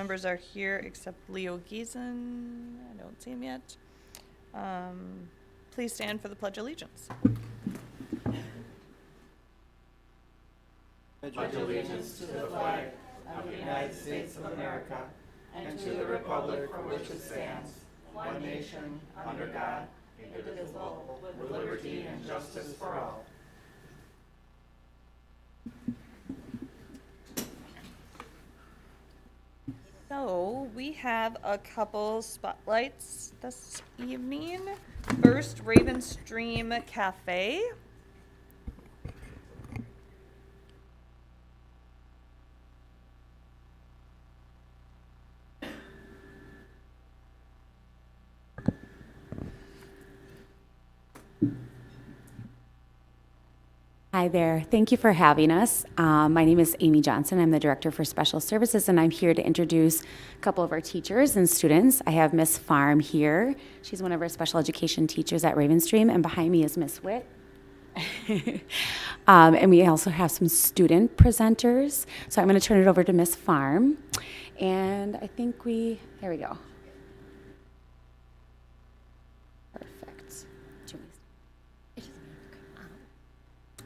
members are here except Leo Giesen. I don't see him yet. Please stand for the Pledge of Allegiance. Pledge allegiance to the flag of the United States of America and to the republic for which it stands, one nation, under God, indivisible, with liberty and justice for all. So we have a couple spotlights this evening. First, Raven Stream Cafe. Hi there. Thank you for having us. My name is Amy Johnson. I'm the Director for Special Services, and I'm here to introduce a couple of our teachers and students. I have Miss Farm here. She's one of our special education teachers at Ravenstream, and behind me is Miss Witt. And we also have some student presenters. So I'm going to turn it over to Miss Farm. And I think there we go. Perfect.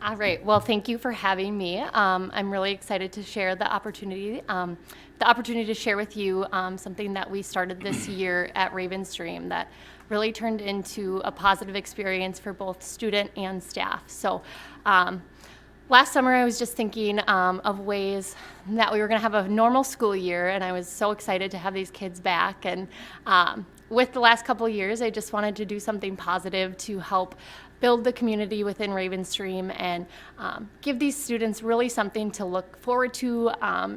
All right. Well, thank you for having me. I'm really excited to share the opportunity to share with you something that we started this year at Ravenstream that really turned into a positive experience for both student and staff. So last summer, I was just thinking of ways that we were going to have a normal school year, and I was so excited to have these kids back. And with the last couple of years, I just wanted to do something positive to help build the community within Ravenstream and give these students really something to look forward to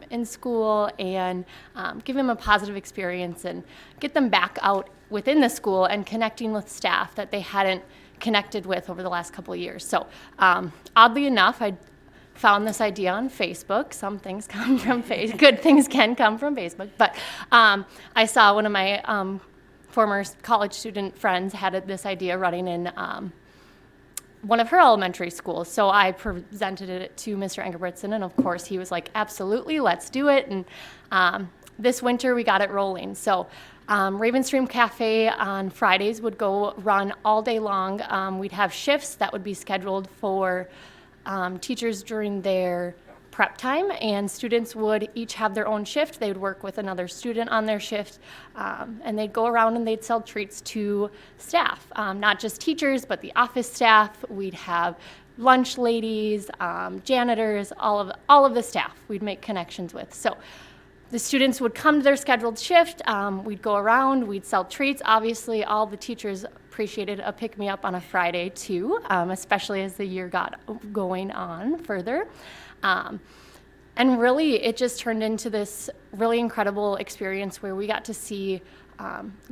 in school and give them a positive experience and get them back out within the school and connecting with staff that they hadn't connected with over the last couple of years. So oddly enough, I found this idea on Facebook. Some things come from Facebook. Good things can come from Facebook. But I saw one of my former college student friends had this idea running in one of her elementary schools. So I presented it to Mr. Engelbretson, and of course he was like, absolutely, let's do it. And this winter we got it rolling. So Ravenstream Cafe on Fridays would go run all day long. We'd have shifts that would be scheduled for teachers during their prep time, and students would each have their own shift. They would work with another student on their shift, and they'd go around and they'd sell treats to staff, not just teachers, but the office staff. We'd have lunch ladies, janitors, all of the staff we'd make connections with. So the students would come to their scheduled shift. We'd go around, we'd sell treats. Obviously, all the teachers appreciated a pick-me-up on a Friday too, especially as the year got going on further. And really, it just turned into this really incredible experience where we got to see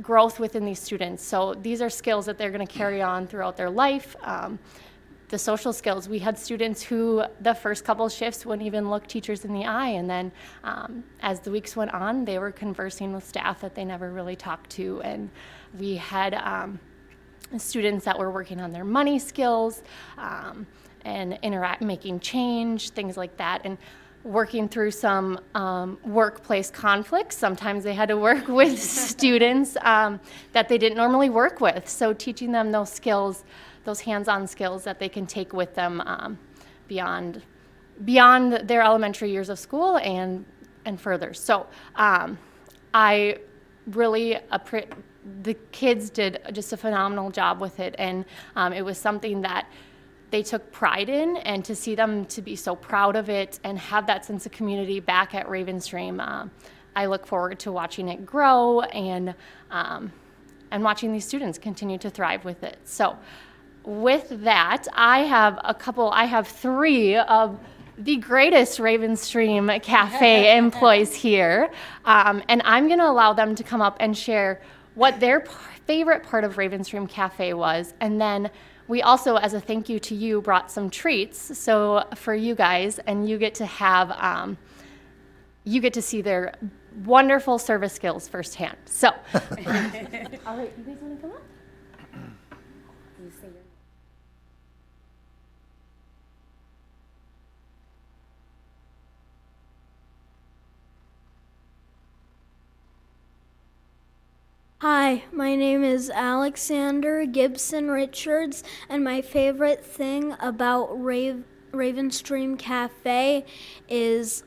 growth within these students. So these are skills that they're going to carry on throughout their life. The social skills, we had students who the first couple shifts wouldn't even look teachers in the eye, and then as the weeks went on, they were conversing with staff that they never really talked to. And we had students that were working on their money skills, and making change, things like that, and working through some workplace conflicts. Sometimes they had to work with students that they didn't normally work with. So teaching them those skills, those hands-on skills that they can take with them beyond their elementary years of school and further. So I really the kids did just a phenomenal job with it, and it was something that they took pride in, and to see them to be so proud of it and have that sense of community back at Ravenstream, I look forward to watching it grow and watching these students continue to thrive with it. So with that, I have three of the greatest Ravenstream Cafe employees here, and I'm going to allow them to come up and share what their favorite part of Ravenstream Cafe was, and then we also, as a thank you to you, brought some treats for you guys, and you get to see their wonderful service skills firsthand. So, all right, you guys want to come up? You say your name. Hi, my name is Alexander Gibson Richards, and my favorite thing about Ravenstream Cafe is,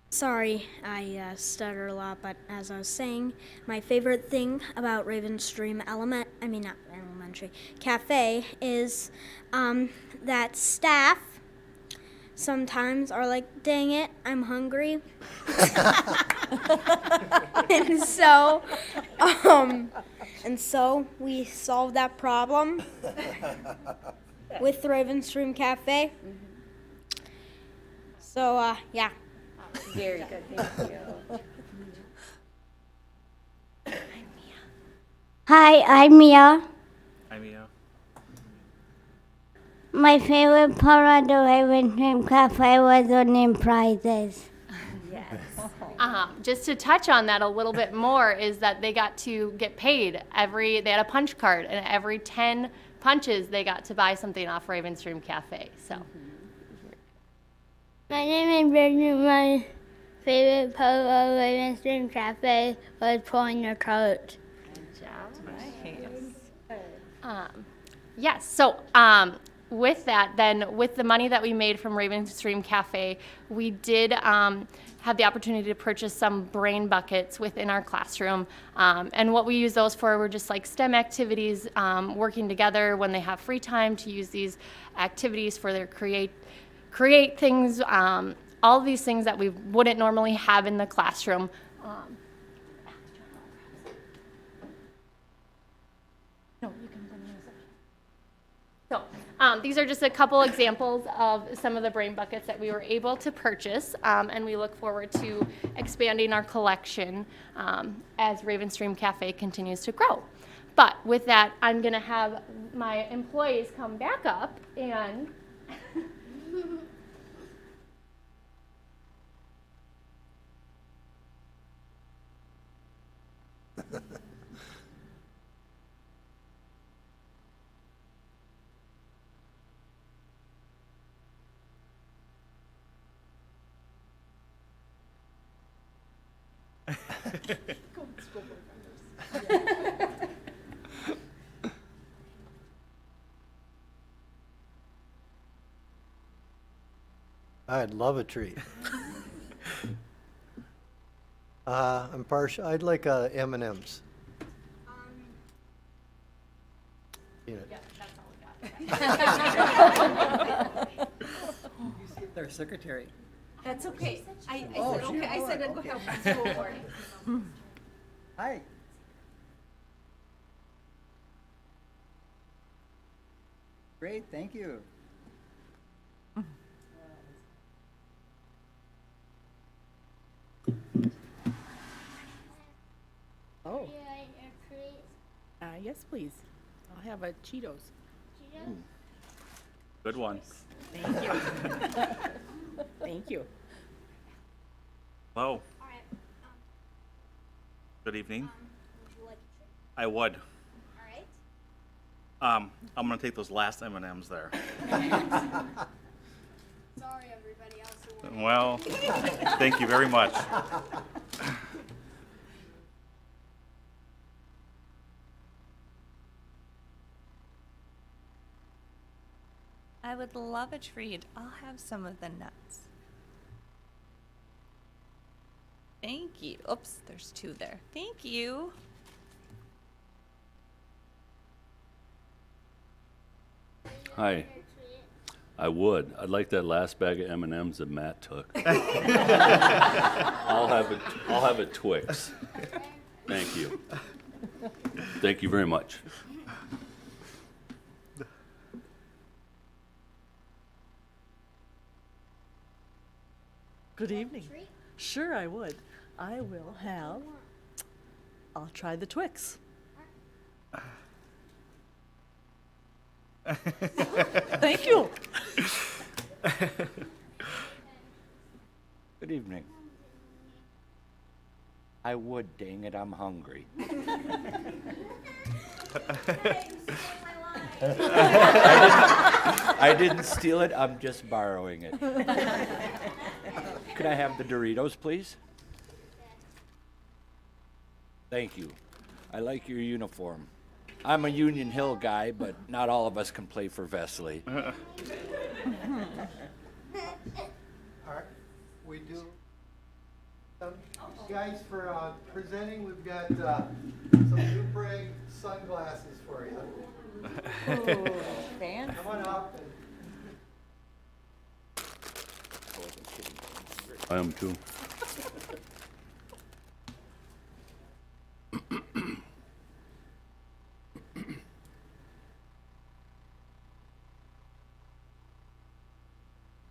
sorry, I stutter a lot, but as I was saying, my favorite thing about Ravenstream not Elementary Cafe is, that staff sometimes are like, dang it, I'm hungry. and so, and so we solved that problem with the Ravenstream Cafe. So, yeah. Very good, thank you. Hi, I'm Mia. Hi, Mia. My favorite part of the Ravenstream Cafe was winning prizes. Just to touch on that a little bit more is that they got to get paid they had a punch card, and every 10 punches they got to buy something off Ravenstream Cafe. So. My name is Bridget. My favorite part of Ravenstream Cafe was pulling your coat. Yes, so with that, then with the money that we made from Ravenstream Cafe, we did have the opportunity to purchase some brain buckets within our classroom. And what we use those for were just like STEM activities, working together when they have free time to use these activities for their create things, all of these things that we wouldn't normally have in the classroom. So these are just a couple examples of some of the brain buckets that we were able to purchase, and we look forward to expanding our collection as Ravenstream Cafe continues to grow. But with that, I'm going to have my employees come back up and I'd love a treat. I'm partial. I'd like M&Ms. Peanut. Their secretary. That's okay. I said, Oh, okay, she I said I'd go would, help okay. the school board. Hi. Great, thank you. Oh, Cheetos. yes, please. I'll have a Cheetos. Good one. Thank you. Thank you. Hello. Good evening. I would. I'm gonna take those last M&Ms there. Sorry, everybody else who Well, thank you very much. I would love a treat. I'll have some of the nuts. Thank you. Oops, there's two there. Thank you. Hi. I would. I'd like that last bag of M&Ms that Matt took. I'll have a Twix. Thank you. Thank you very much. Good evening. Sure, I would. I will have. I'll try the Twix. Thank you. Good evening. I would, dang it, I'm hungry. I didn't steal it, I'm just borrowing it. Could I have the Doritos, please? Thank you. I like your uniform. I'm a Union Hill guy, but not all of us can play for Vesely. All right, we do. Guys, for presenting, we've got some new Bragg sunglasses for you. Fancy. Come on up. I am too.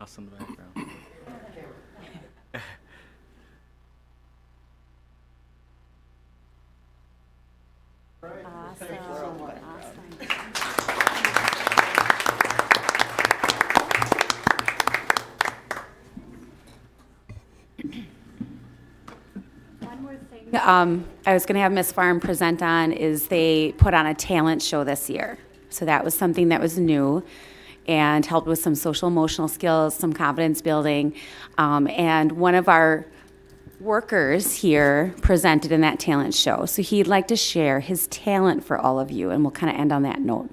Us in the background. I was going to have Miss Farm present on is they put on a talent show this year. So that was something that was new and helped with some social emotional skills, some confidence building. And one of our workers here presented in that talent show. So he'd like to share his talent for all of you, and we'll kind of end on that note.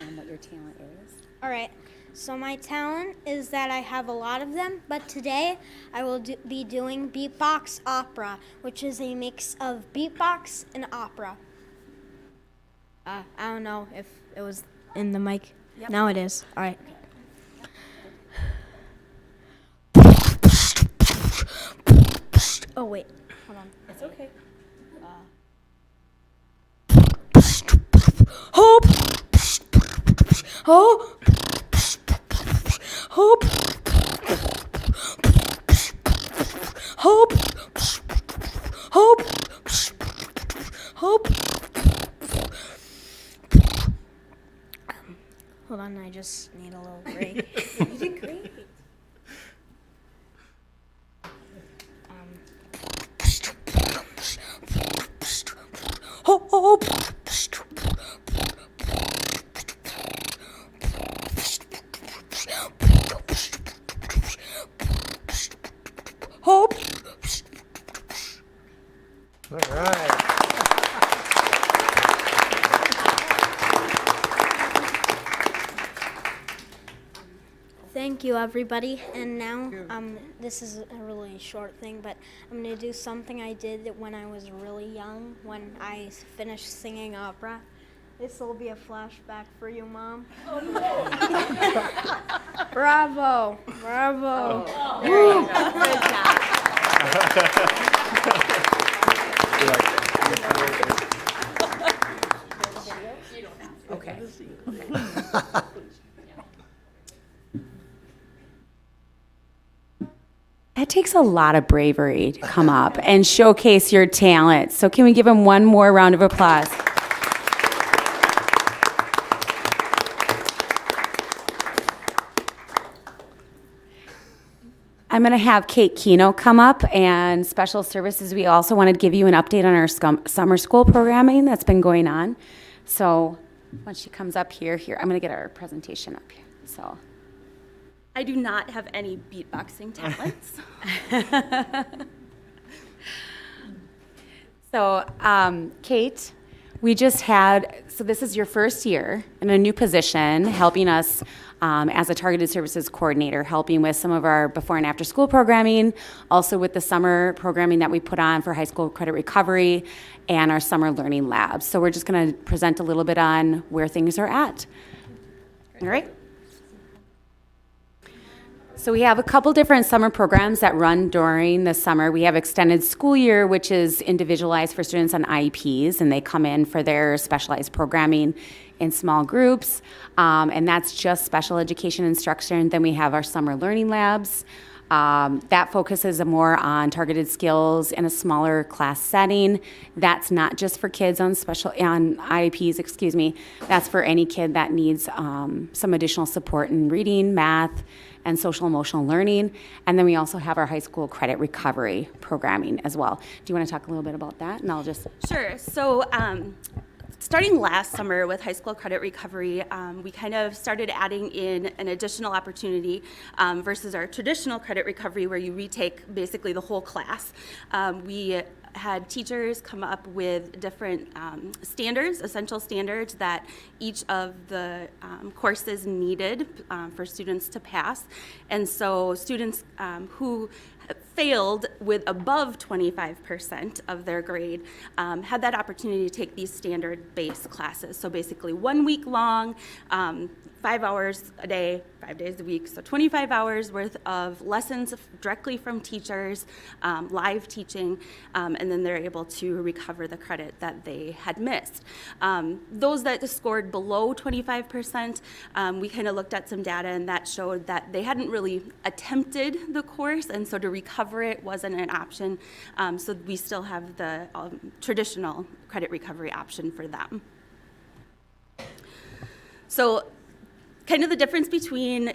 And what your talent is. All right. So my talent is that I have a lot of them, but today I will be doing beatbox opera, which is a mix of beatbox and opera. I don't know if it was in the mic. Yep. Now it is. All right. Oh, wait. Hold on. It's okay. Hope. Hope. Hope. Hope. Hope. Hope. Hold on, I just need a little break. You did great. Hope. Hope. Hope. All right. Thank you, everybody. And now, this is a really short thing, but I'm going to do something I did when I was really young, when I finished singing opera. This will be a flashback for you, Mom. Bravo. Bravo. There you go. Good job. Okay. That takes a lot of bravery to come up and showcase your talent. So can we give him one more round of applause? I'm going to have Kate Keno come up, and Special Services, we also wanted to give you an update on our summer school programming that's been going on. So once she comes up here, I'm going to get our presentation up here. So I do not have any beatboxing talents. So, Kate, we just had, so this is your first year in a new position, helping us as a targeted services coordinator, helping with some of our before and after school programming, also with the summer programming that we put on for high school credit recovery and our summer learning labs. So we're just going to present a little bit on where things are at. All right? So we have a couple different summer programs that run during the summer. We have extended school year, which is individualized for students on IEPs, and they come in for their specialized programming in small groups, and that's just special education instruction. Then we have our summer learning labs. That focuses more on targeted skills in a smaller class setting. That's not just for kids on IEPs, That's for any kid that needs some additional support in reading, math, and social emotional learning. And then we also have our high school credit recovery programming as well. Do you want to talk a little bit about that? And I'll just... Sure. So starting last summer with high school credit recovery, we kind of started adding in an additional opportunity versus our traditional credit recovery where you retake basically the whole class. We had teachers come up with different standards, essential standards that each of the courses needed for students to pass. And so students who failed with above 25% of their grade had that opportunity to take these standard-based classes. So basically 1 week long, 5 hours a day, 5 days a week, so 25 hours worth of lessons directly from teachers, live teaching, and then they're able to recover the credit that they had missed. Those that scored below 25%, we kind of looked at some data and that showed that they hadn't really attempted the course, and so to recover it wasn't an option. So we still have the traditional credit recovery option for them. So kind of the difference between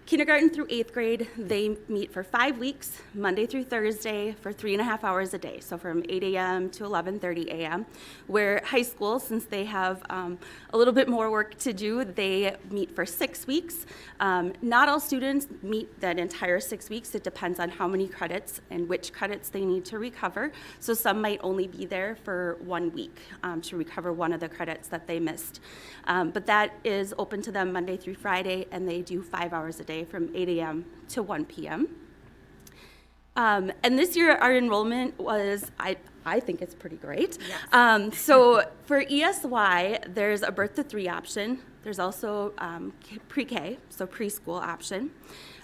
kindergarten through 8th grade, they meet for 5 weeks, Monday through Thursday, for 3.5 hours a day, so from 8 a.m. to 11:30 a.m., where high school, since they have a little bit more work to do, they meet for 6 weeks. Not all students meet that entire 6 weeks. It depends on how many credits and which credits they need to recover, so some might only be there for 1 week to recover one of the credits that they missed. But that is open to them Monday through Friday, and they do 5 hours a day from 8 a.m. to 1 p.m. And this year, our enrollment was, I think it's pretty great. Yes. So for ESY, there's a birth to 3 option. There's also pre-K, so preschool option,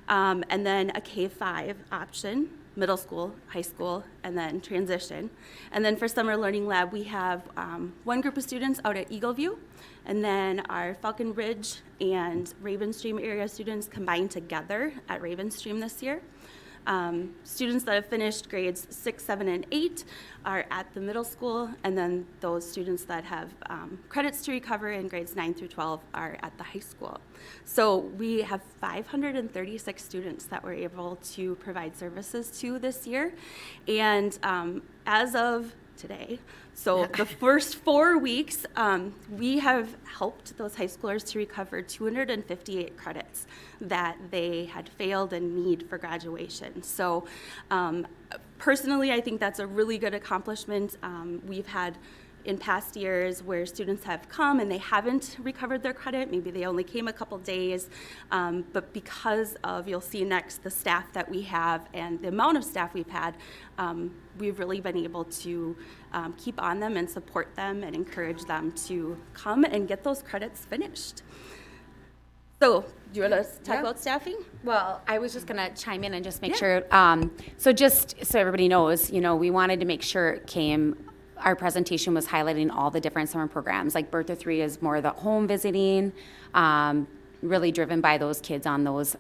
and then a K-5 option, middle school, high school, and then transition. And then for Summer Learning Lab, we have one group of students out at Eagle View, and then our Falcon Ridge and Ravenstream area students combined together at Ravenstream this year. Students that have finished grades 6, 7, and 8 are at the middle school, and then those students that have credits to recover in grades 9 through 12 are at the high school. So we have 536 students that we're able to provide services to this year, and as of today, so the first 4 weeks, we have helped those high schoolers to recover 258 credits that they had failed and need for graduation. So personally, I think that's a really good accomplishment. We've had in past years where students have come and they haven't recovered their credit. Maybe they only came a couple days, but because of, you'll see next, the staff that we have and the amount of staff we've had, we've really been able to keep on them and support them and encourage them to come and get those credits finished. So, do you want to talk about staffing? Well, I was just going to chime in and just make sure. So just so everybody knows, we wanted to make sure it came. Our presentation was highlighting all the different summer programs. Like Birth to 3 is more the home visiting, really driven by those kids on those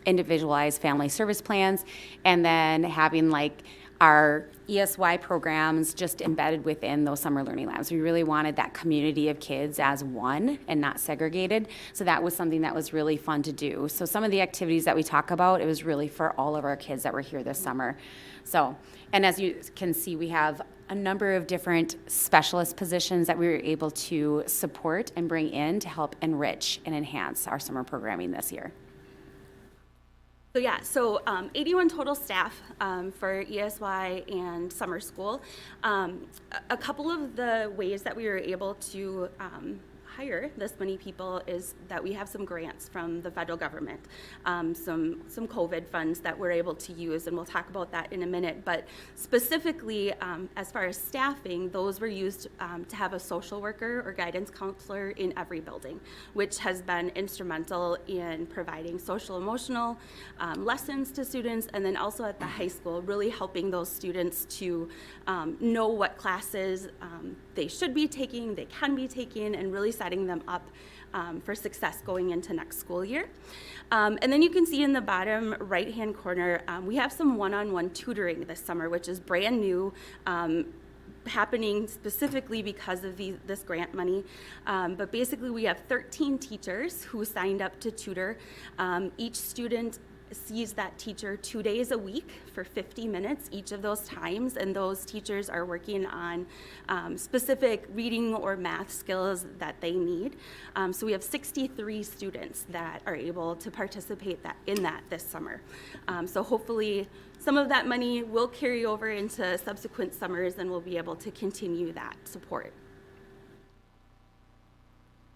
individualized family service plans, and then having like our ESY programs just embedded within those summer learning labs. We really wanted that community of kids as one and not segregated. So that was something that was really fun to do. So some of the activities that we talk about, it was really for all of our kids that were here this summer. So, and as you can see, we have a number of different specialist positions that we were able to support and bring in to help enrich and enhance our summer programming this year. So 81 total staff for ESY and summer school. A couple of the ways that we were able to hire this many people is that we have some grants from the federal government, some COVID funds that we're able to use, and we'll talk about that in a minute. But specifically, as far as staffing, those were used to have a social worker or guidance counselor in every building, which has been instrumental in providing social emotional lessons to students, and then also at the high school, really helping those students to know what classes they should be taking, they can be taking, and really setting them up for success going into next school year. And then you can see in the bottom right-hand corner, we have some one-on-one tutoring this summer, which is brand new, happening specifically because of this grant money. But basically we have 13 teachers who signed up to tutor. Each student sees that teacher 2 days a week for 50 minutes each of those times, and those teachers are working on specific reading or math skills that they need. So we have 63 students that are able to participate in that this summer. So hopefully some of that money will carry over into subsequent summers, and we'll be able to continue that support.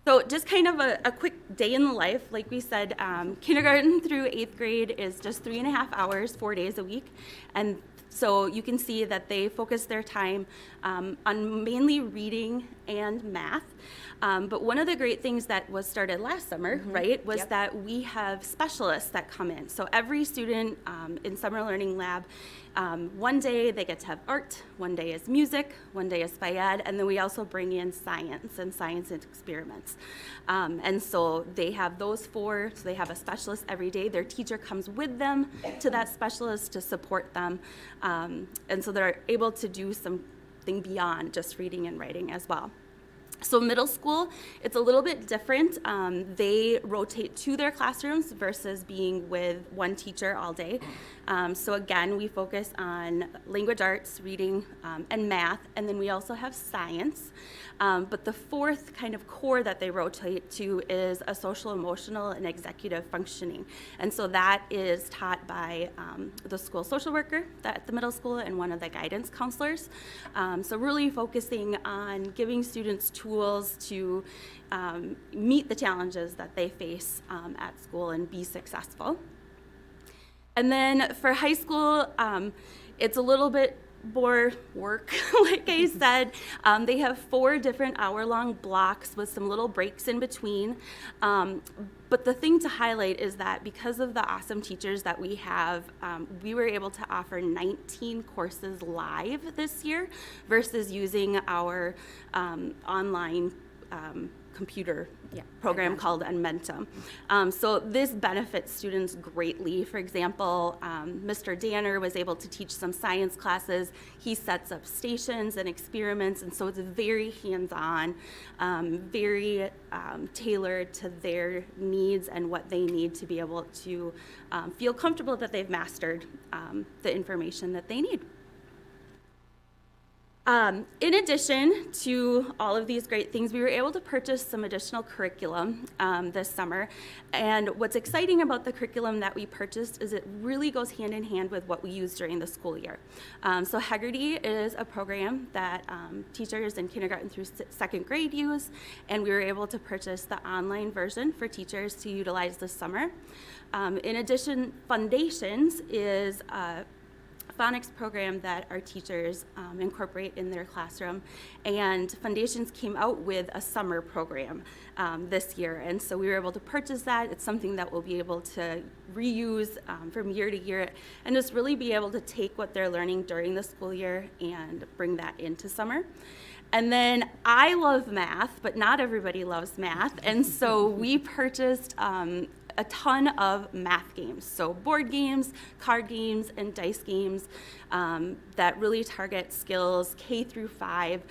So just kind of a quick day in the life. Like we said, kindergarten through 8th grade is just 3.5 hours, 4 days a week. And so you can see that they focus their time on mainly reading and math. But one of the great things that was started last summer, right, was that we have specialists that come in. So every student in Summer Learning Lab, one day they get to have art, one day is music, one day is SPI-Ed, and then we also bring in science and science experiments. And so they have those 4, so they have a specialist every day. Their teacher comes with them to that specialist to support them. And so they're able to do something beyond just reading and writing as well. So middle school, it's a little bit different. They rotate to their classrooms versus being with one teacher all day. So again, we focus on language arts, reading, and math, and then we also have science. But the 4th kind of core that they rotate to is a social, emotional, and executive functioning. And so that is taught by the school social worker at the middle school and one of the guidance counselors. So really focusing on giving students tools to meet the challenges that they face at school and be successful. And then for high school, it's a little bit more work, like I said. They have 4 different hour-long blocks with some little breaks in between. But the thing to highlight is that because of the awesome teachers that we have, we were able to offer 19 courses live this year versus using our online computer program called Enrichment. So this benefits students greatly. For example, Mr. Danner was able to teach some science classes. He sets up stations and experiments, and so it's very hands-on, very tailored to their needs and what they need to be able to feel comfortable that they've mastered the information that they need. In addition to all of these great things, we were able to purchase some additional curriculum this summer. And what's exciting about the curriculum that we purchased is it really goes hand in hand with what we use during the school year. So Haggerty is a program that teachers in kindergarten through 2nd grade use, and we were able to purchase the online version for teachers to utilize this summer. In addition, Foundations is a phonics program that our teachers incorporate in their classroom, and Foundations came out with a summer program this year, and so we were able to purchase that. It's something that we'll be able to reuse from year to year and just really be able to take what they're learning during the school year and bring that into summer. And then I love math, but not everybody loves math, and so we purchased a ton of math games, so board games, card games, and dice games that really target skills K through 5,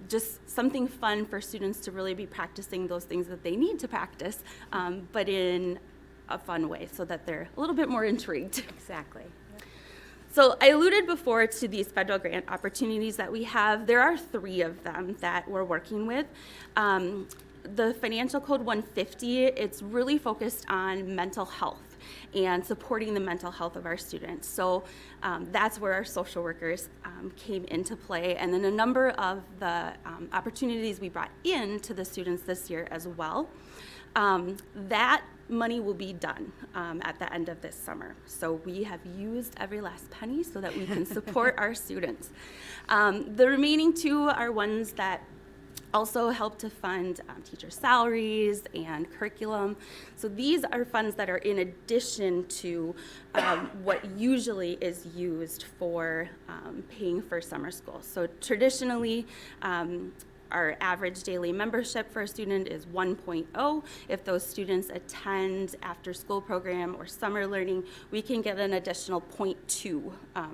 just something fun for students to really be practicing those things that they need to practice, but in a fun way so that they're a little bit more intrigued. Exactly. So I alluded before to these federal grant opportunities that we have. There are 3 of them that we're working with. The Financial Code 150, it's really focused on mental health and supporting the mental health of our students. So that's where our social workers came into play. And then a number of the opportunities we brought in to the students this year as well. That money will be done at the end of this summer. So we have used every last penny so that we can support our students. The remaining 2 are ones that also help to fund teacher salaries and curriculum. So these are funds that are in addition to what usually is used for paying for summer school. So traditionally, Our average daily membership for a student is 1.0. If those students attend after-school program or summer learning, we can get an additional 0.2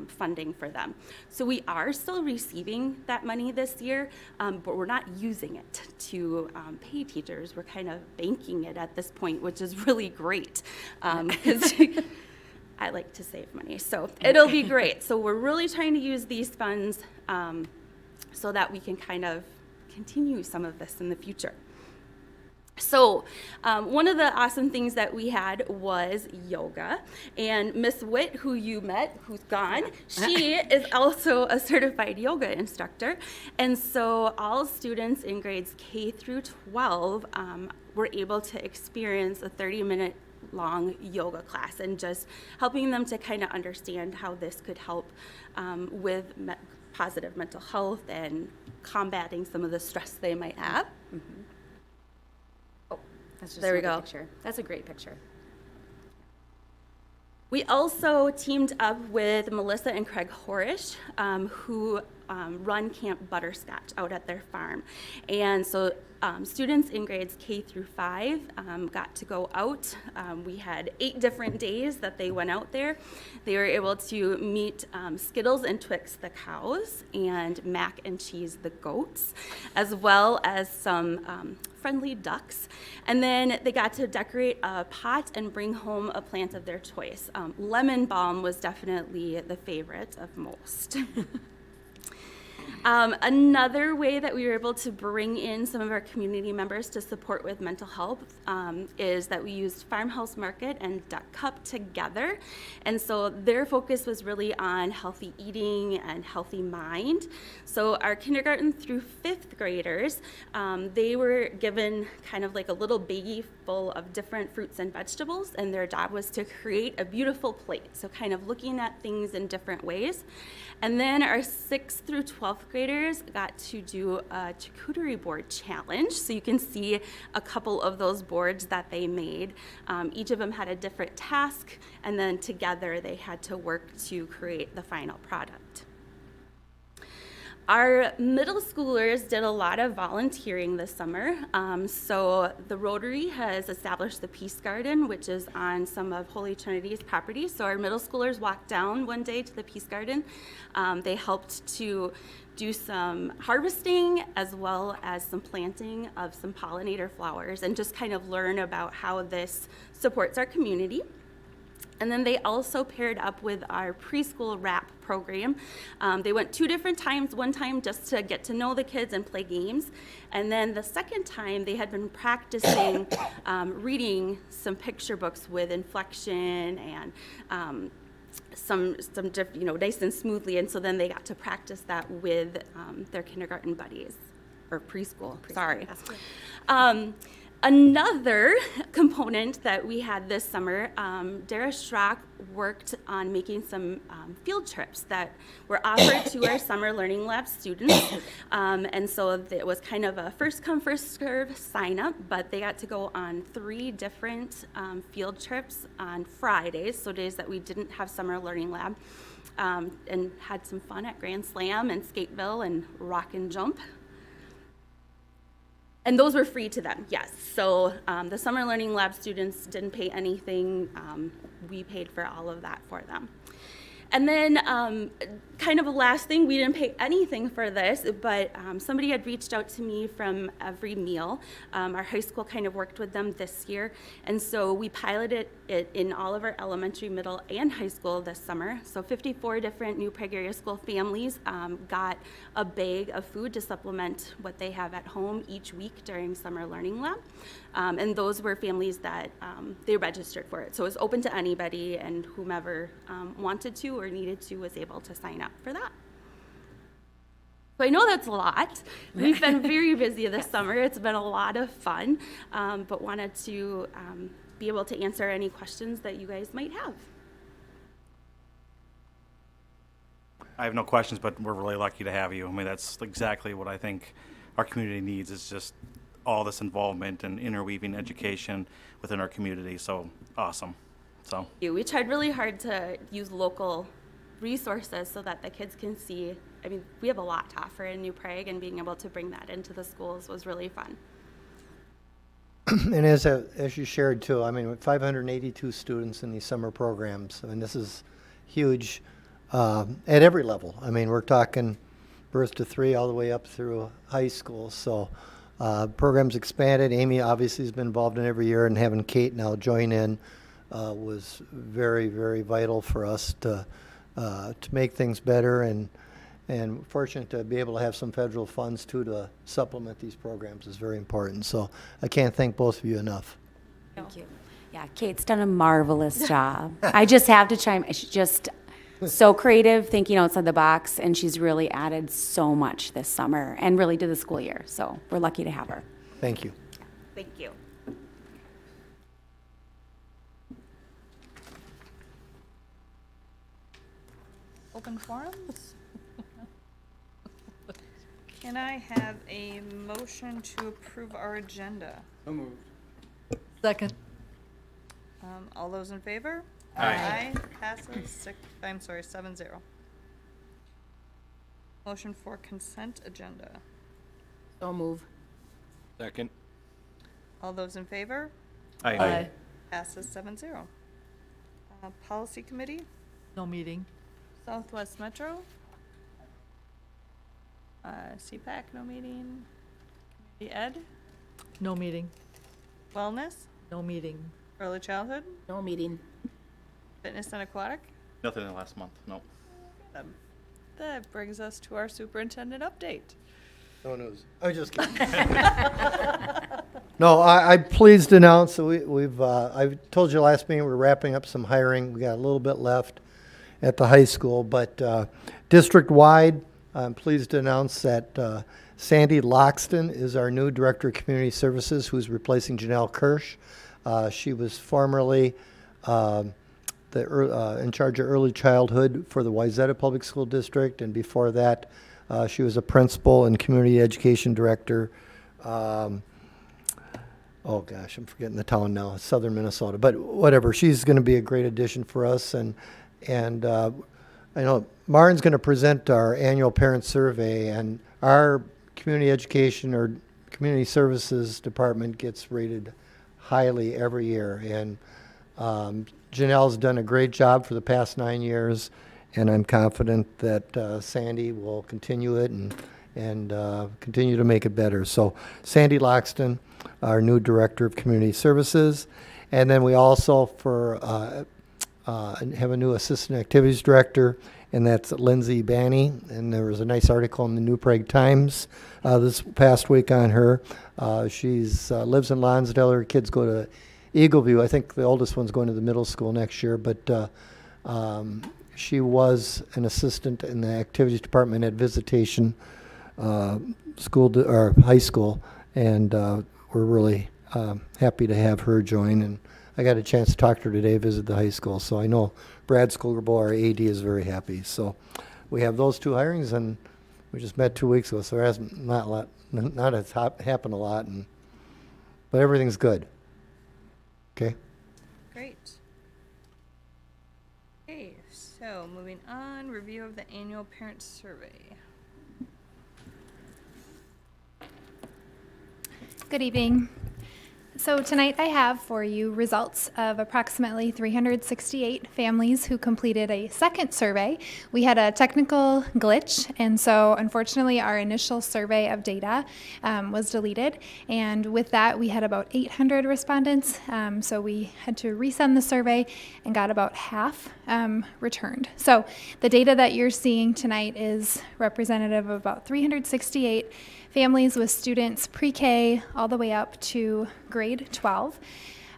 funding for them. So we are still receiving that money this year, but we're not using it to pay teachers. We're kind of banking it at this point, which is really great, because I like to save money, so it'll be great. So we're really trying to use these funds so that we can kind of continue some of this in the future. So one of the awesome things that we had was yoga, and Miss Witt, who you met, who's gone, she is also a certified yoga instructor, and so all students in grades K through 12 were able to experience a 30-minute long yoga class, and just helping them to kind of understand how this could help with positive mental health and combating some of the stress they might have. Mm-hmm. Oh, that's just There we another go. Picture. That's a great picture. We also teamed up with Melissa and Craig Horish, who run Camp Butterscotch out at their farm. And so students in grades K through 5 got to go out. We had 8 different days that they went out there. They were able to meet Skittles and Twix the cows and Mac and Cheese the goats, as well as some friendly ducks. And then they got to decorate a pot and bring home a plant of their choice. Lemon balm was definitely the favorite of most. Another way that we were able to bring in some of our community members to support with mental health is that we used Farmhouse Market and Duck Cup together. And so their focus was really on healthy eating and healthy mind. So our kindergarten through 5th graders, they were given kind of like a little baggie full of different fruits and vegetables, and their job was to create a beautiful plate. So kind of looking at things in different ways. And then our 6th through 12th graders got to do a charcuterie board challenge. So you can see a couple of those boards that they made. Each of them had a different task, and then together they had to work to create the final product. Our middle schoolers did a lot of volunteering this summer. So the Rotary has established the Peace Garden, which is on some of Holy Trinity's property. So our middle schoolers walked down one day to the Peace Garden. They helped to do some harvesting as well as some planting of some pollinator flowers, and just kind of learn about how this supports our community. And then they also paired up with our preschool rap program. They went 2 different times, one time just to get to know the kids and play games. And then the second time they had been practicing reading some picture books with inflection and some nice and smoothly. And so then they got to practice that with their kindergarten buddies, or preschool. Sorry. Another component that we had this summer, Dara Schrock worked on making some field trips that were offered to our summer learning lab students. And so it was kind of a first come, first serve sign up, but they got to go on 3 different field trips on Fridays, so days that we didn't have summer learning lab, and had some fun at Grand Slam and Skateville and Rock and Jump. And those were free to them, yes. So the Summer Learning Lab students didn't pay anything. We paid for all of that for them. And then kind of a last thing, we didn't pay anything for this, but somebody had reached out to me from Every Meal. Our high school kind of worked with them this year, and so we piloted it in all of our elementary, middle, and high school this summer. So 54 different New Prague area school families got a bag of food to supplement what they have at home each week during Summer Learning Lab. And those were families that they registered for it. So it was open to anybody, and whomever wanted to or needed to was able to sign up for that. So I know that's a lot. We've been very busy this summer. It's been a lot of fun, but wanted to be able to answer any questions that you guys might have. I have no questions, but we're really lucky to have you. I mean, that's exactly what I think our community needs, is just all this involvement and interweaving education within our community. So awesome. So We tried really hard to use local resources so that the kids can see I mean, we have a lot to offer in New Prague, and being able to bring that into the schools was really fun. And as you shared too, I mean, with 582 students in these summer programs, I mean, this is huge at every level. I mean, we're talking birth to 3 all the way up through high school. So programs expanded. Amy obviously has been involved in every year, and having Kate now join in was very, very vital for us to make things better, and fortunate to be able to have some federal funds too to supplement these programs is very important. So I can't thank both of you enough. Thank you. Yeah, Kate's done a marvelous job. I just have to chime. She's just so creative, thinking outside the box, and she's really added so much this summer and really to the school year. So we're lucky to have her. Thank you. Thank you. Open forums? Can I have a motion to approve our agenda? Second. All those in favor? Aye. Passes 7-0. Motion for consent agenda. So move. Second. All those in favor? Aye. Passes 7-0. Policy committee, No meeting. Southwest Metro. CPAC, no meeting. Community ed, No meeting. wellness, No meeting. early childhood, No meeting. fitness and aquatic. Nothing in the last month, no. That brings us to our superintendent update. No news. I was just kidding. No, I'm pleased to announce that I told you last meeting we're wrapping up some hiring. We got a little bit left at the high school, but district-wide, I'm pleased to announce that Sandy Loxton is our new Director of Community Services, who's replacing Janelle Kirsch. She was formerly in charge of early childhood for the Wayzata Public School District, and before that, she was a principal and community education director. Oh gosh, I'm forgetting the town now, southern Minnesota, but whatever. She's going to be a great addition for us, and I know Marin's going to present our annual parent survey, and our community education or community services department gets rated highly every year, and Janelle's done a great job for the past 9 years, and I'm confident that Sandy will continue it and continue to make it better. So Sandy Loxton, our new Director of Community Services, and then we also have a new Assistant Activities Director, and that's Lindsay Banney, and there was a nice article in the New Prague Times this past week on her. She's lives in Lonsdale. Her kids go to Eagleview. I think the oldest one's going to the middle school next year, but she was an assistant in the activities department at Visitation or high school, and we're really happy to have her join. And I got a chance to talk to her today, visit the high school, so I know Brad Schoolgerbo, our AD, is very happy. So we have those 2 hirings, and we just met 2 weeks ago, so there hasn't happened a lot, but everything's good. Okay. Great. Okay, so moving on, review of the annual parent survey. Good evening. So tonight I have for you results of approximately 368 families who completed a second survey. We had a technical glitch, and so unfortunately our initial survey of data was deleted, and with that we had about 800 respondents, so we had to resend the survey and got about half returned. So the data that you're seeing tonight is representative of about 368 families with students pre-K all the way up to grade 12.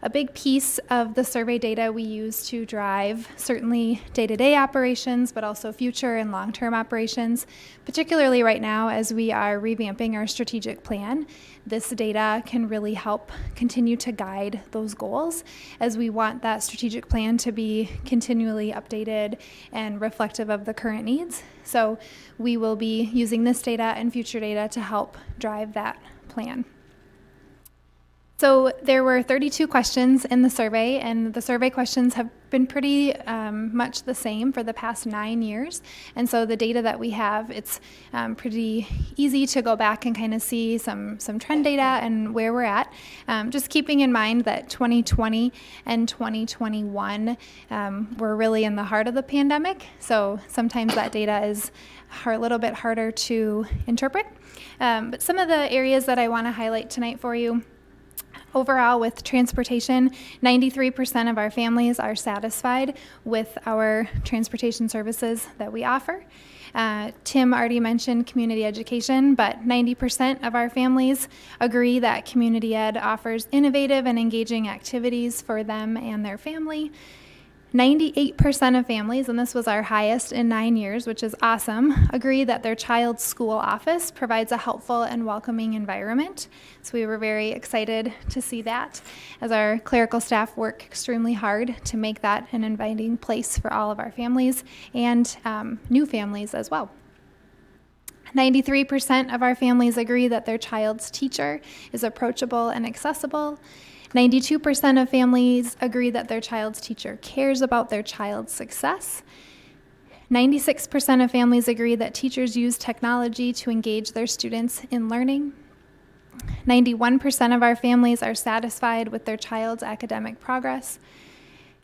A big piece of the survey data we use to drive certainly day-to-day operations, but also future and long-term operations, particularly right now as we are revamping our strategic plan. This data can really help continue to guide those goals as we want that strategic plan to be continually updated and reflective of the current needs. So we will be using this data and future data to help drive that plan. So there were 32 questions in the survey, and the survey questions have been pretty much the same for the past 9 years. And so the data that we have, it's pretty easy to go back and kind of see some trend data and where we're at. Just keeping in mind that 2020 and 2021 were really in the heart of the pandemic. So sometimes that data is a little bit harder to interpret. But some of the areas that I want to highlight tonight for you. Overall, with transportation, 93% of our families are satisfied with our transportation services that we offer. Tim already mentioned community education, but 90% of our families agree that community ed offers innovative and engaging activities for them and their family. 98% of families, and this was our highest in 9 years, which is awesome, agree that their child's school office provides a helpful and welcoming environment. So we were very excited to see that, as our clerical staff work extremely hard to make that an inviting place for all of our families and new families as well. 93% of our families agree that their child's teacher is approachable and accessible. 92% of families agree that their child's teacher cares about their child's success. 96% of families agree that teachers use technology to engage their students in learning. 91% of our families are satisfied with their child's academic progress.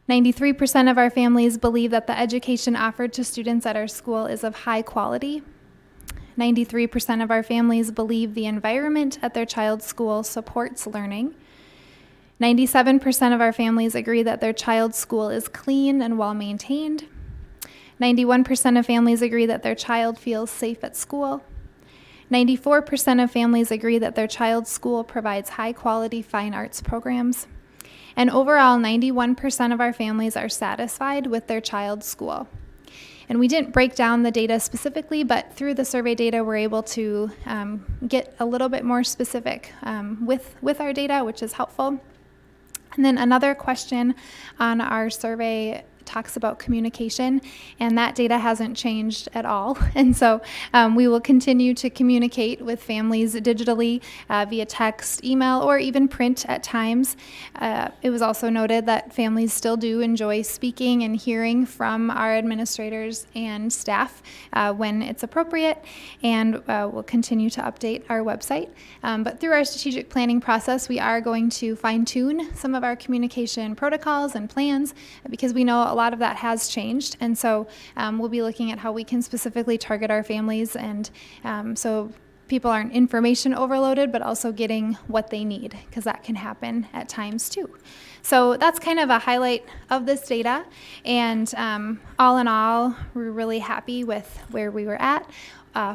93% of our families believe that the education offered to students at our school is of high quality. 93% of our families believe the environment at their child's school supports learning. 97% of our families agree that their child's school is clean and well maintained. 91% of families agree that their child feels safe at school. 94% of families agree that their child's school provides high-quality fine arts programs. And overall, 91% of our families are satisfied with their child's school. And we didn't break down the data specifically, but through the survey data, we're able to get a little bit more specific with our data, which is helpful. And then another question on our survey talks about communication, and that data hasn't changed at all. And so we will continue to communicate with families digitally via text, email, or even print at times. It was also noted that families still do enjoy speaking and hearing from our administrators and staff when it's appropriate, and we'll continue to update our website. But through our strategic planning process, we are going to fine-tune some of our communication protocols and plans, because we know a lot of that has changed. And so we'll be looking at how we can specifically target our families, and so people aren't information overloaded, but also getting what they need, because that can happen at times too. So that's kind of a highlight of this data. And all in all, we're really happy with where we were at.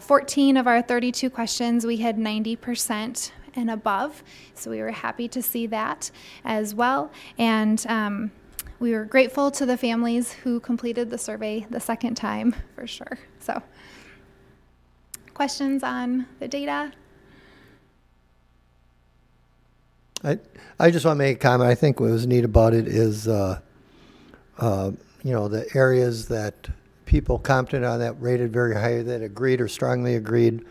14 of our 32 questions, we had 90% and above. So we were happy to see that as well. And we were grateful to the families who completed the survey the second time, for sure. So, questions on the data? I just want to make a comment. I think what was neat about it is, the areas that people commented on that rated very high, that agreed or strongly agreed,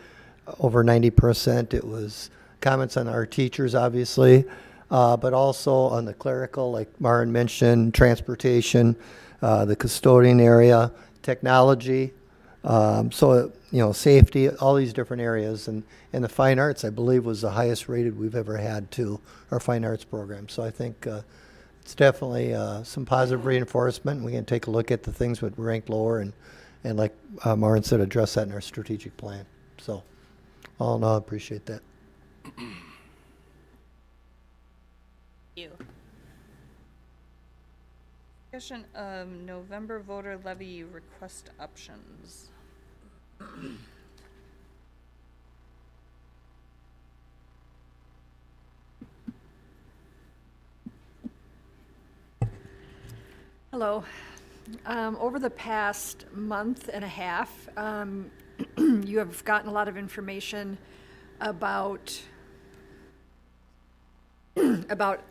over 90%. It was comments on our teachers, obviously. But also on the clerical, like Maren mentioned, transportation, the custodian area, technology, safety, all these different areas. And the fine arts, I believe, was the highest rated we've ever had to our fine arts program. So I think it's definitely some positive reinforcement. We can take a look at the things that ranked lower and like Maren said, address that in our strategic plan. So all in all, I appreciate that. You. Discussion of November voter levy request options. Hello. Over the past month and a half, you have gotten a lot of information about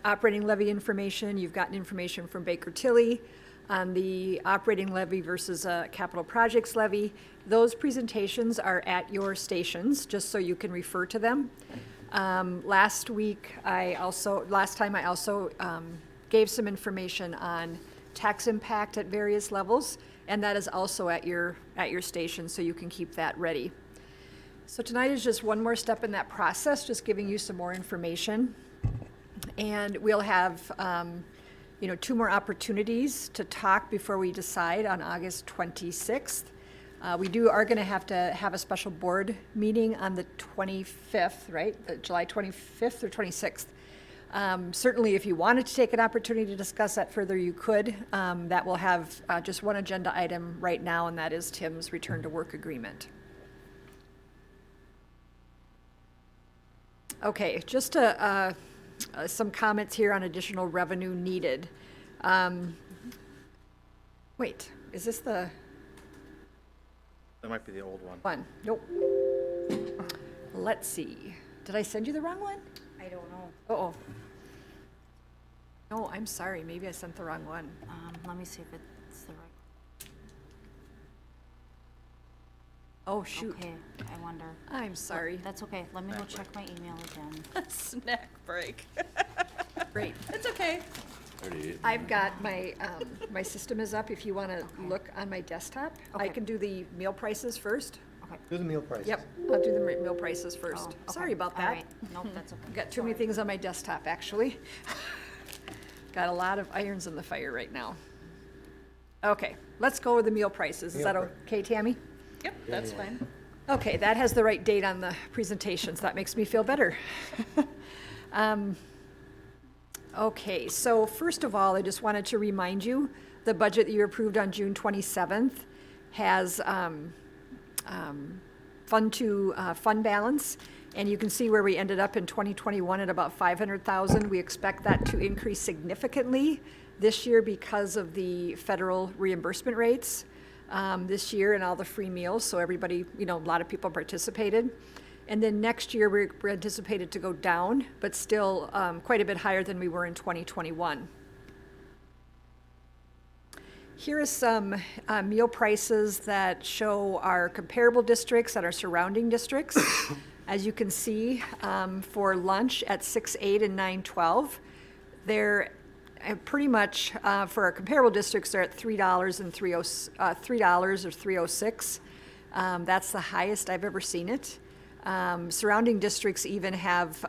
operating levy information. You've gotten information from Baker Tilly on the operating levy versus capital projects levy. Those presentations are at your stations, just so you can refer to them. Last time I also gave some information on tax impact at various levels, and that is also at your station, so you can keep that ready. So tonight is just one more step in that process, just giving you some more information. And we'll have, 2 more opportunities to talk before we decide on August 26th. We are going to have a special board meeting on the 25th, right? July 25th or 26th. Certainly, if you wanted to take an opportunity to discuss that further, you could. That will have just one agenda item right now, and that is Tim's return to work agreement. Okay, just some comments here on additional revenue needed. Wait, is this the That might be the old one. one? Nope. Let's see. Did I send you the wrong one? I don't know. Uh-oh. No, I'm sorry. Maybe I sent the wrong one. Let me see if it's the right. Oh, shoot. Okay, I wonder. I'm sorry. That's okay. Let me go check my email again. Snack break. Great. It's okay. I've got my, my system is up. If you want to look on my desktop, I Okay. can do the meal prices first. Do the meal prices. Yep, I'll do the meal prices first. Oh, okay. Sorry about All that. right. Nope, that's okay. I've got too many things on my desktop, actually. Got a lot of irons in the fire right now. Okay, let's go with the meal prices. Is that okay, Tammy? Yep, that's fine. Okay, that has the right date on the presentation, so that makes me feel better. Okay, so first of all, I just wanted to remind you, the budget that you approved on June 27th has fund balance, and you can see where we ended up in 2021 at about 500,000. We expect that to increase significantly this year because of the federal reimbursement rates this year and all the free meals, so everybody, a lot of people participated. And then next year, we're anticipated to go down, but still quite a bit higher than we were in 2021. Here are some meal prices that show our comparable districts and our surrounding districts. As you can see, for lunch at 6, 8, and 9, 12, they're pretty much, for our comparable districts, they're at $3 and $3 or $3.06. That's the highest I've ever seen it. Surrounding districts even have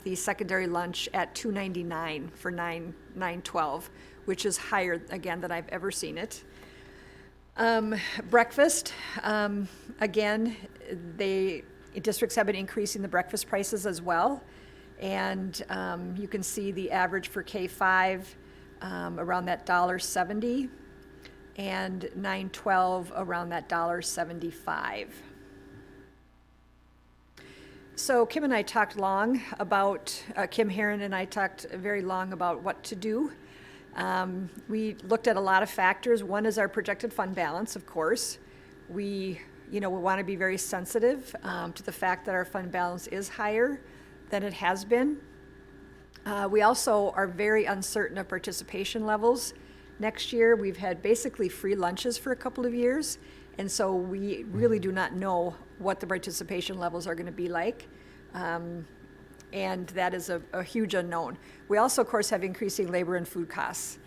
the secondary lunch at $2.99 for 9, 12, which is higher, again, than I've ever seen it. Breakfast, again, districts have been increasing the breakfast prices as well. And you can see the average for K-5 around that $1.70, and 9-12 around that $1.75. So Kim and I talked long about, Kim Herron and I talked very long about what to do. We looked at a lot of factors. One is our projected fund balance, of course. We want to be very sensitive to the fact that our fund balance is higher than it has been. We also are very uncertain of participation levels. Next year, we've had basically free lunches for a couple of years, and so we really do not know what the participation levels are going to be like. And that is a huge unknown. We also, of course, have increasing labor and food costs.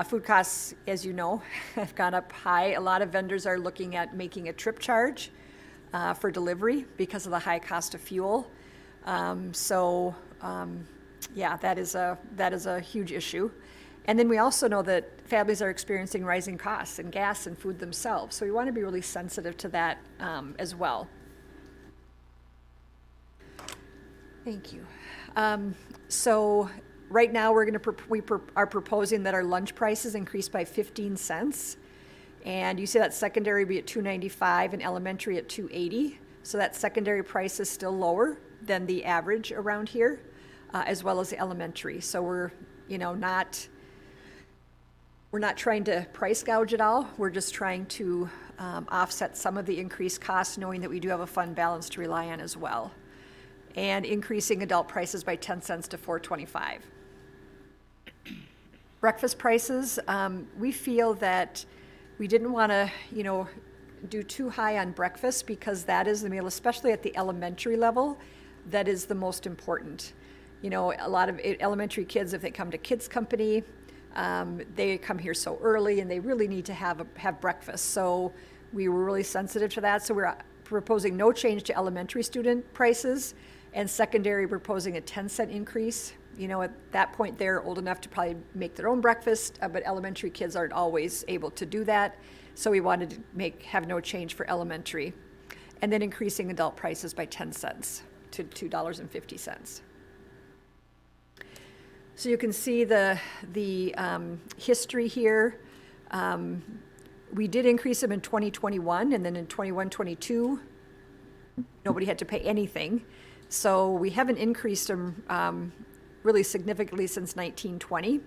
Food costs, as you know, have gone up high. A lot of vendors are looking at making a trip charge for delivery because of the high cost of fuel. Yeah, that is a huge issue. And then we also know that families are experiencing rising costs in gas and food themselves. So we want to be really sensitive to that as well. Thank you. So right now we are proposing that our lunch prices increase by 15 cents. And you see that secondary be at $2.95 and elementary at $2.80. So that secondary price is still lower than the average around here, as well as the elementary. So we're not trying to price gouge at all. We're just trying to offset some of the increased costs, knowing that we do have a fund balance to rely on as well. And increasing adult prices by 10 cents to $4.25. Breakfast prices, we feel that we didn't want to, do too high on breakfast because that is the meal, especially at the elementary level. that is the most important. You know, a lot of elementary kids, if they come to Kids Company, they come here so early and they really need to have breakfast. So we were really sensitive to that. So we're proposing no change to elementary student prices, and secondary we're proposing a 10-cent increase. You know, at that point they're old enough to probably make their own breakfast, but elementary kids aren't always able to do that. So we wanted to have no change for elementary. And then increasing adult prices by 10 cents to $2.50. So you can see the history here. We did increase them in 2021, and then in 21-22, nobody had to pay anything. So we haven't increased them really significantly since 1920.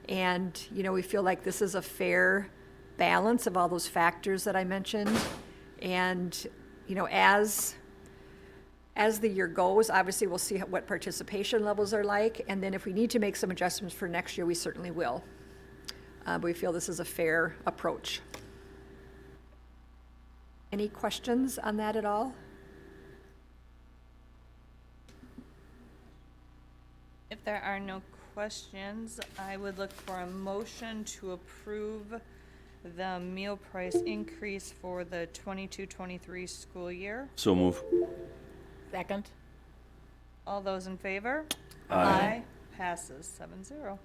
And, you know, we feel like this is a fair balance of all those factors that I mentioned. And, you know, as the year goes, obviously we'll see what participation levels are like. And then if we need to make some adjustments for next year, we certainly will. But we feel this is a fair approach. Any questions on that at all? If there are no questions, I would look for a motion to approve the meal price increase for the 22-23 school year. So move. Second. All those in favor? Aye. Passes 7-0.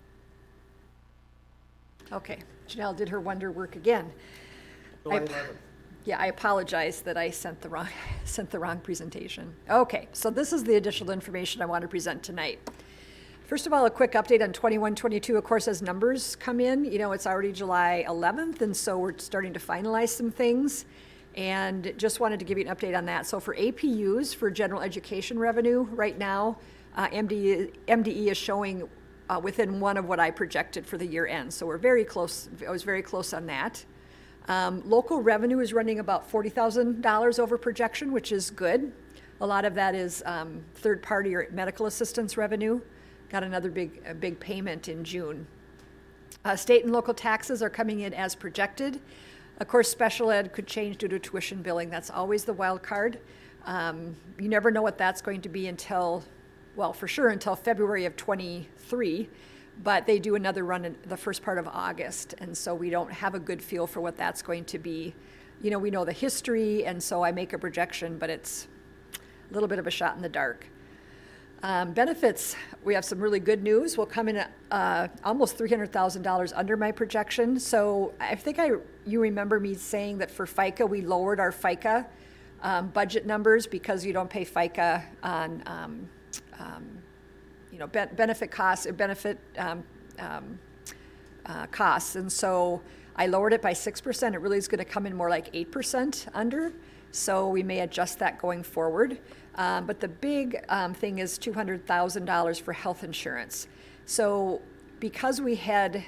Okay, Janelle did her wonder work again. Yeah, I apologize that I sent the wrong presentation. Okay, so this is the additional information I want to present tonight. First of all, a quick update on 21-22. Of course, as numbers come in, you know, it's already July 11th, and so we're starting to finalize some things. And just wanted to give you an update on that. So for APUs, for general education revenue, right now, MDE is showing within one of what I projected for the year end. So we're very close. I was very close on that. Local revenue is running about $40,000 over projection, which is good. A lot of that is third-party or medical assistance revenue. Got another big payment in June. State and local taxes are coming in as projected. Of course, special ed could change due to tuition billing. That's always the wild card. You never know what that's going to be until, well, for sure until February of 23, but they do another run in the first part of August, and so we don't have a good feel for what that's going to be. You know, we know the history, and so I make a projection, but it's a little bit of a shot in the dark. Benefits, we have some really good news. We'll come in at almost $300,000 under my projection. So I think you remember me saying that for FICA, we lowered our FICA budget numbers because you don't pay FICA on you know, benefit costs or benefit costs. And so I lowered it by 6%. It really is going to come in more like 8% under. So we may adjust that going forward. But the big thing is $200,000 for health insurance. So because we had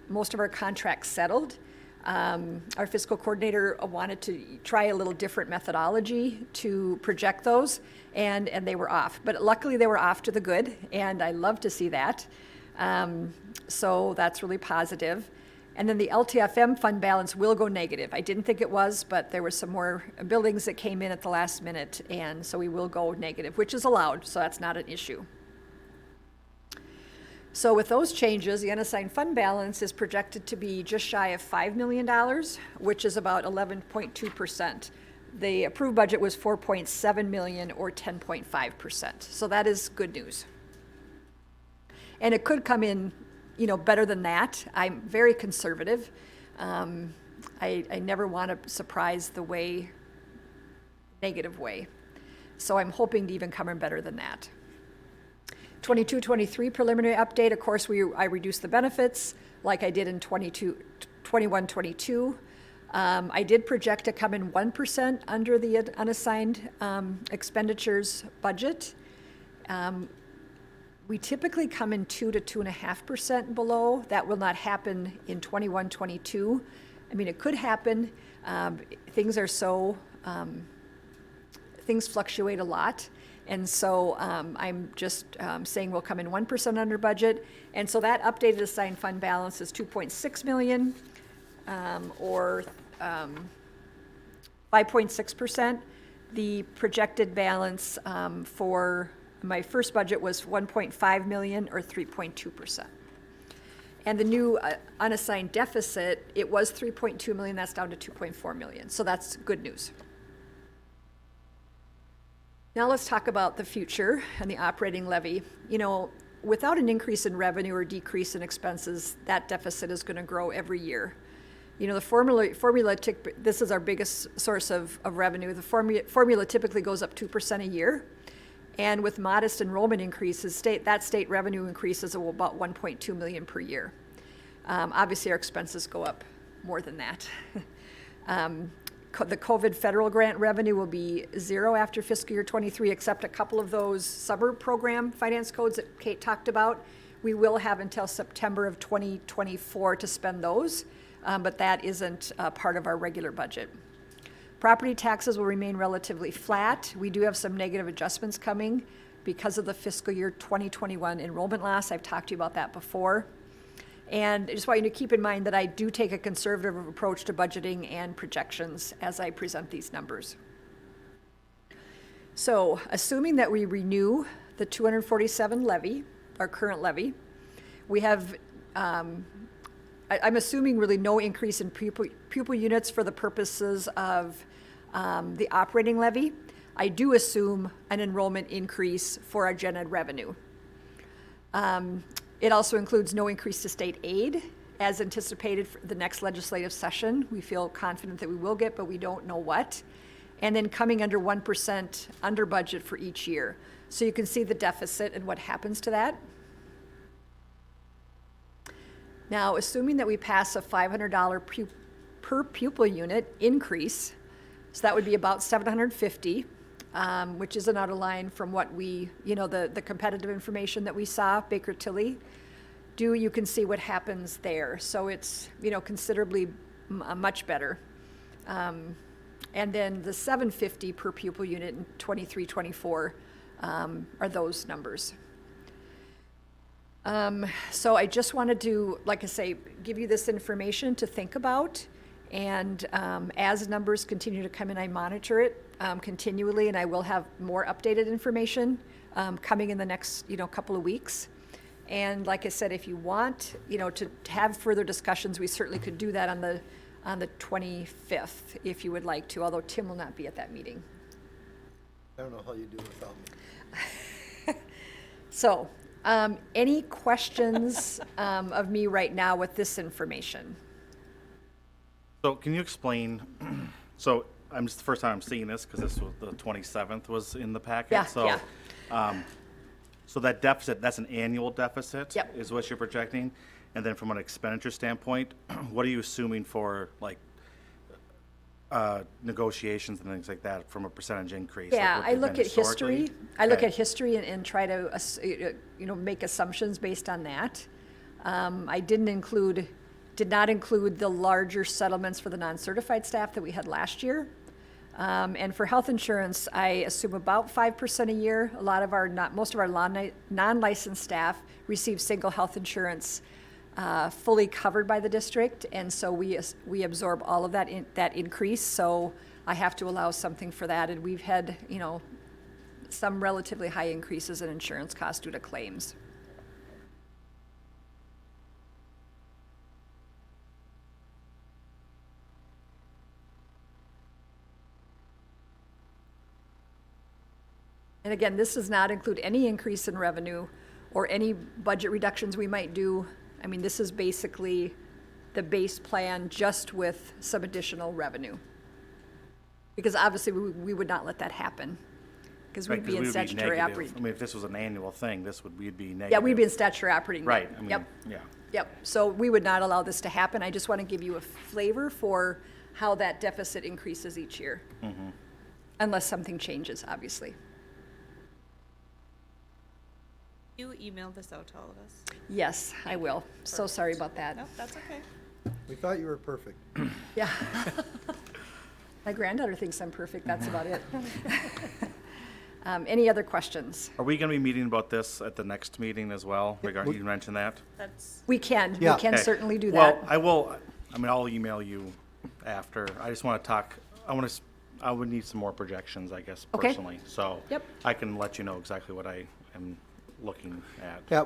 most of our contracts settled, our fiscal coordinator wanted to try a little different methodology to project those, and they were off. But luckily they were off to the good, and I love to see that. So that's really positive. And then the LTFM fund balance will go negative. I didn't think it was, but there were some more billings that came in at the last minute, and so we will go negative, which is allowed, so that's not an issue. So with those changes, the unassigned fund balance is projected to be just shy of $5 million, which is about 11.2%. The approved budget was $4.7 million, or 10.5%. So that is good news. And it could come in, you know, better than that. I'm very conservative. I never want to surprise the negative way. So I'm hoping to even come in better than that. 22-23 preliminary update. Of course, I reduced the benefits like I did in 21-22. I did project to come in 1% under the unassigned expenditures budget. We typically come in 2 to 2.5% below. That will not happen in 21-22. I mean, it could happen. Things are so, things fluctuate a lot. And so I'm just saying we'll come in 1% under budget. And so that updated assigned fund balance is $2.6 million, or 5.6%. The projected balance for my first budget was 1.5 million or 3.2%. And the new unassigned deficit, it was 3.2 million, that's down to 2.4 million. So that's good news. Now let's talk about the future and the operating levy. You know, without an increase in revenue or decrease in expenses, that deficit is going to grow every year. You know, the formula this is our biggest source of revenue. The formula typically goes up 2% a year. And with modest enrollment increases, state revenue increases of about 1.2 million per year. Obviously, our expenses go up more than that. The COVID federal grant revenue will be zero after fiscal year 23, except a couple of those summer program finance codes that Kate talked about. We will have until September of 2024 to spend those, but that isn't part of our regular budget. Property taxes will remain relatively flat. We do have some negative adjustments coming because of the fiscal year 2021 enrollment loss. I've talked to you about that before. And I just want you to keep in mind that I do take a conservative approach to budgeting and projections as I present these numbers. So, assuming that we renew the 247 levy, our current levy, we have, I'm assuming really no increase in pupil units for the purposes of the operating levy. I do assume an enrollment increase for our gen ed revenue. It also includes no increase to state aid as anticipated for the next legislative session. We feel confident that we will get, but we don't know what. And then coming under 1% under budget for each year. So you can see the deficit and what happens to that. Now, assuming that we pass a $500 per pupil unit increase, so that would be about $750, which isn't out of line from what we, you know, the competitive information that we saw, Baker Tilly. You can see what happens there. So it's, you know, considerably much better. And then the $750 per pupil unit in 23-24 are those numbers. So I just wanted to, like I say, give you this information to think about. And as numbers continue to come in, I monitor it continually, and I will have more updated information coming in the next, you know, couple of weeks. And like I said, if you want, you know, to have further discussions, we certainly could do that on the 25th, if you would like to, although Tim will not be at that meeting. I don't know how you do it without me. So, any questions of me right now with this information? So can you explain, so I'm just the first time I'm seeing this because this was the 27th was in the packet. Yeah, so, yeah. So that deficit, that's an annual deficit, Yep. is what you're projecting. And then from an expenditure standpoint, what are you assuming for like negotiations and things like that from a percentage increase? Yeah, like I look at history. I look Okay. at history and try to, you know, make assumptions based on that. I did not include the larger settlements for the non-certified staff that we had last year. And for health insurance, I assume about 5% a year. Most of our non-licensed staff receive single health insurance fully covered by the district, and so we absorb all of that increase. So I have to allow something for that, and we've had, you know, some relatively high increases in insurance costs due to claims. And again, this does not include any increase in revenue or any budget reductions we might do. I mean, this is basically the base plan just with some additional revenue. Because obviously we would not let that happen because we'd be in statutory operating. I mean, if this was an annual thing, we'd be negative. Yeah, we'd be in statutory operating. Right. I mean, Yep. Yeah. Yep. So we would not allow this to happen. I just want to give you a flavor for how that deficit increases each year. Mm-hmm. Unless something changes, obviously. You emailed this out to all of us. Yes, I will. So sorry about that. Nope, that's okay. We thought you were perfect. Yeah. My granddaughter thinks I'm perfect. That's about it. Any other questions? Are we going to be meeting about this at the next meeting as well? You mentioned that? We can. Yeah. We can Okay. certainly do Well, that. I'll email you after. I just want to talk, I want to I would need some more projections, I guess, Okay. personally. So Yep. I can let you know exactly what I am looking at. Yeah,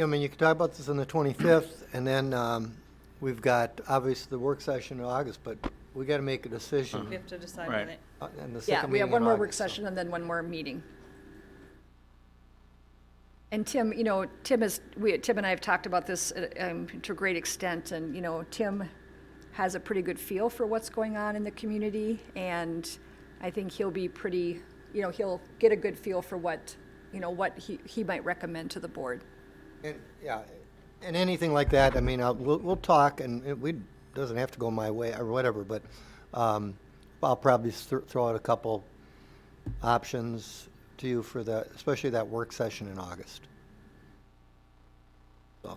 I mean, you can talk about this on the 25th, and then we've got, obviously, the work session in August, but we got to make a decision. We have to decide Right. on it. In the Yeah, second we have meeting one in more work August, so. session and then one more meeting. And Tim, Tim and I have talked about this to a great extent, and, Tim has a pretty good feel for what's going on in the community, and I think he'll be pretty, he'll get a good feel for what he might recommend to the board. And, yeah, and anything like that, I mean, we'll talk, and doesn't have to go my way or whatever, but I'll probably throw out a couple options to you for especially that work session in August. So,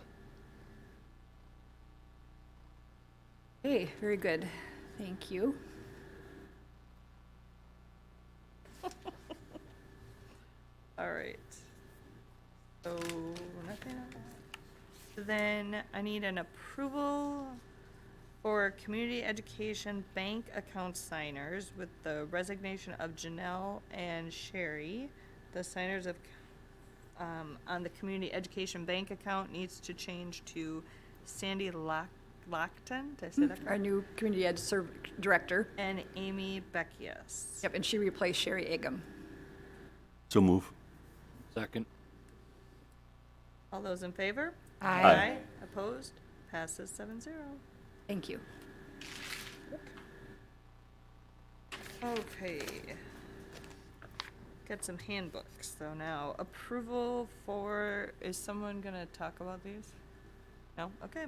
Okay, very good. Thank you. All right. So nothing on that. Then I need an approval for community education bank account signers with the resignation of Janelle and Sherry. The signers of on the community education bank account needs to change to Sandy Lockton. Did I say that Our correct? new community ed director. And Amy Beckius. Yep, and she replaced Sherry Agam. So move. Second. All those in favor? Aye. Opposed? Passes 7-0. Thank you. Okay. Got some handbooks, so now approval for, is someone gonna talk about these? No? Okay.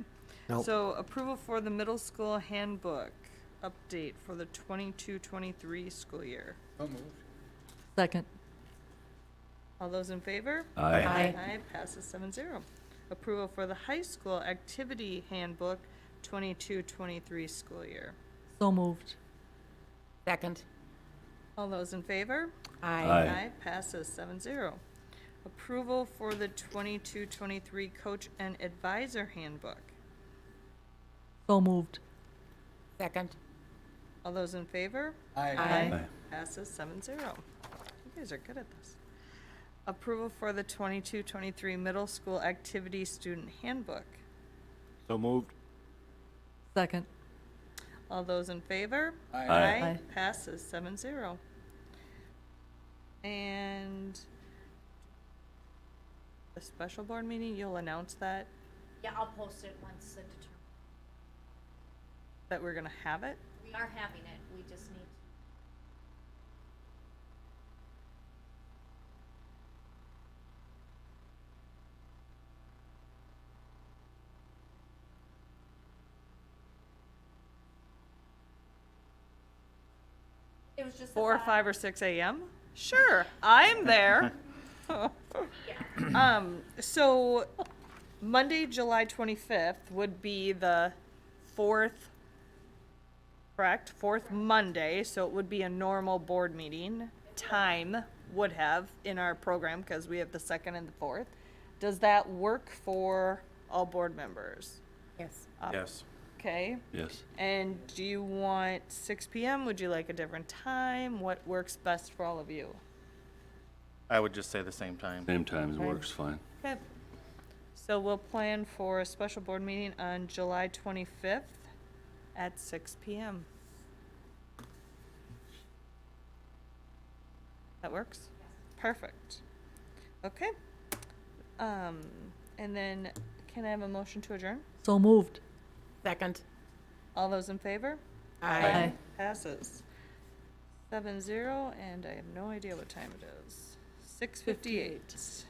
Nope. So approval for the middle school handbook update for the 22-23 school year. Second. All those in favor? Aye. Aye, passes 7-0. Approval for the high school activity handbook 22-23 school year. So moved. Second. All those in favor? Aye. Passes 7-0. Approval for the 22-23 coach and advisor handbook. So moved. Second. All those in favor? Aye. Passes 7-0. You guys are good at this. Approval for the 22-23 middle school activity student handbook. So moved. Second. All those in favor? Aye. Aye. Passes 7-0. And the special board meeting, you'll announce that, Yeah, I'll post it once the that we're gonna have it? we are having it, we just need. It was just. 4, 5, or 6 a.m.? Sure, I'm there. So Monday, July 25th would be the fourth, correct? Fourth Monday, so it would be a normal board meeting. Time would have in our program because we have the second and the fourth. Does that work for all board members? Yes. Yes. Okay. Yes. And do you want 6 p.m.? Would you like a different time? What works best for all of you? I would just say the same time. Same times works fine. Okay. So we'll plan for a special board meeting on July 25th at 6 p.m. That works? Perfect. Okay. And then can I have a motion to adjourn? So moved. Second. All those in favor? Aye. Passes. 7-0, and I have no idea what time it is. 6:58.